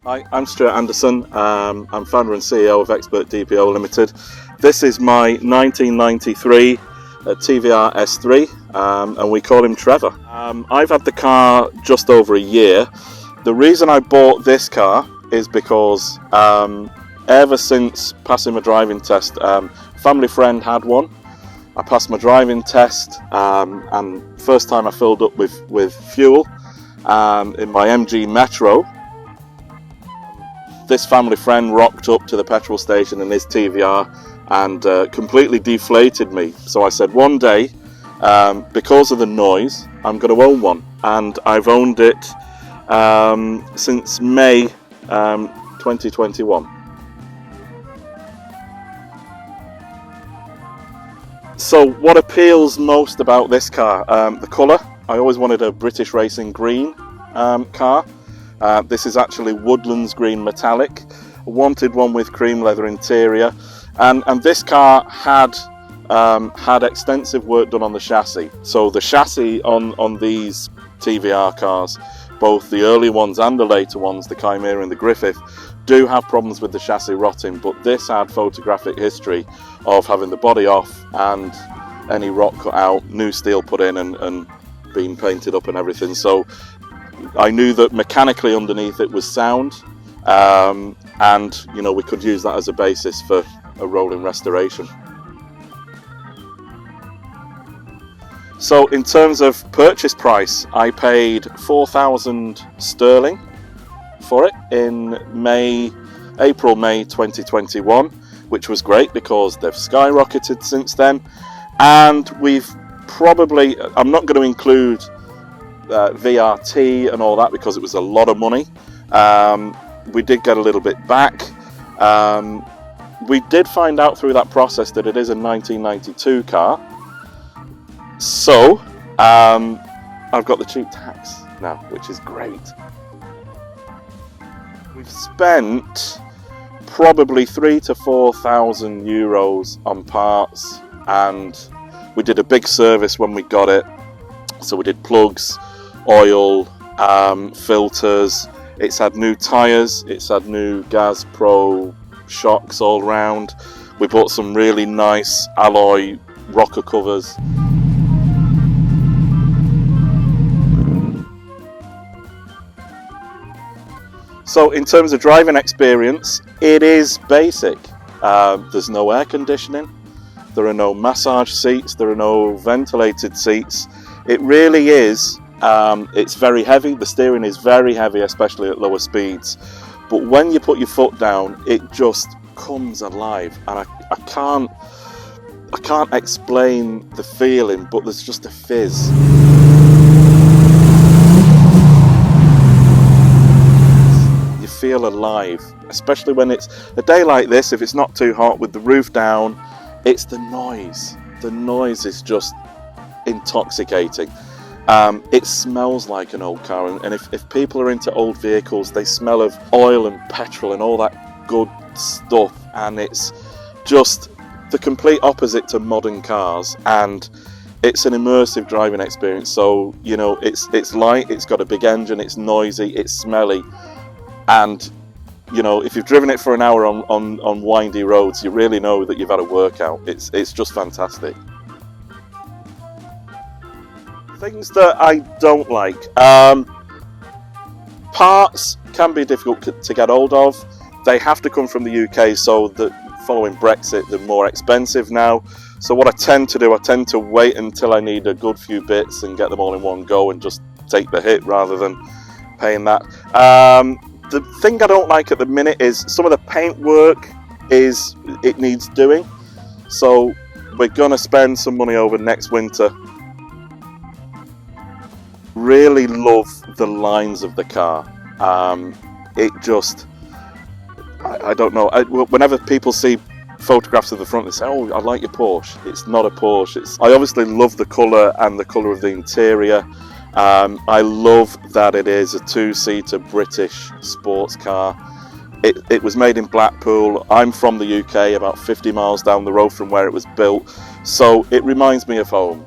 Hi, I'm Stuart Anderson. I'm founder and CEO of Expert DPO Limited. This is my 1993 TVR S3 and we call him Trevor. I've had the car just over a year. The reason I bought this car is because ever since passing my driving test, a family friend had one. I passed my driving test and first time I filled up with fuel in my MG Metro. This family friend rocked up to the petrol station in his TVR and completely deflated me. So I said one day, because of the noise, I'm going to own one. And I've owned it since May 2021. So what appeals most about this car? The colour. I always wanted a British Racing green car. This is actually Woodlands Green Metallic. I wanted one with cream leather interior, and this car had extensive work done on the chassis. So the chassis on these TVR cars, both the early ones and the later ones, the Chimera and the Griffith, do have problems with the chassis rotting, but this had photographic history of having the body off and any rot cut out, new steel put in and being painted up and everything. So I knew that mechanically underneath it was sound, and you know, we could use that as a basis for a rolling restoration. So in terms of purchase price, I paid £4,000 sterling for it in April, May 2021, which was great because they've skyrocketed since then. And we've probably, I'm not going to include VRT and all that because it was a lot of money. We did get a little bit back. We did find out through that process that it is a 1992 car. So I've got the cheap tax now, which is great. We've spent probably €3,000 to €4,000 on parts, and we did a big service when we got it. So we did plugs, oil, filters. It's had new tyres, it's had new Gas Pro shocks all round. We bought some really nice alloy rocker covers. So in terms of driving experience, it is basic. There's no air conditioning, there are no massage seats, there are no ventilated seats. It really is, it's very heavy, the steering is very heavy, especially at lower speeds. But when you put your foot down, it just comes alive. And I can't explain the feeling, but there's just a fizz. You feel alive, especially when it's a day like this, if it's not too hot with the roof down. It's the noise. The noise is just intoxicating. It smells like an old car, and if people are into old vehicles, they smell of oil and petrol and all that good stuff, and it's just the complete opposite to modern cars, and it's an immersive driving experience. So you know, it's light, it's got a big engine, it's noisy, it's smelly, and you know, if you've driven it for an hour on windy roads, you really know that you've had a workout. It's just fantastic. Things that I don't like. Parts can be difficult to get hold of. They have to come from the UK, so that following Brexit, they're more expensive now. So what I tend to do, I tend to wait until I need a good few bits and get them all in one go and just take the hit rather than paying that. The thing I don't like at the minute is some of the paint work it needs doing. So we're gonna spend some money over next winter. Really love the lines of the car. It just, I don't know. Whenever people see photographs of the front, they say, "Oh, I like your Porsche." It's not a Porsche. I obviously love the colour and the colour of the interior. I love that it is a two-seater British sports car. It was made in Blackpool. I'm from the UK, about 50 miles down the road from where it was built, so it reminds me of home.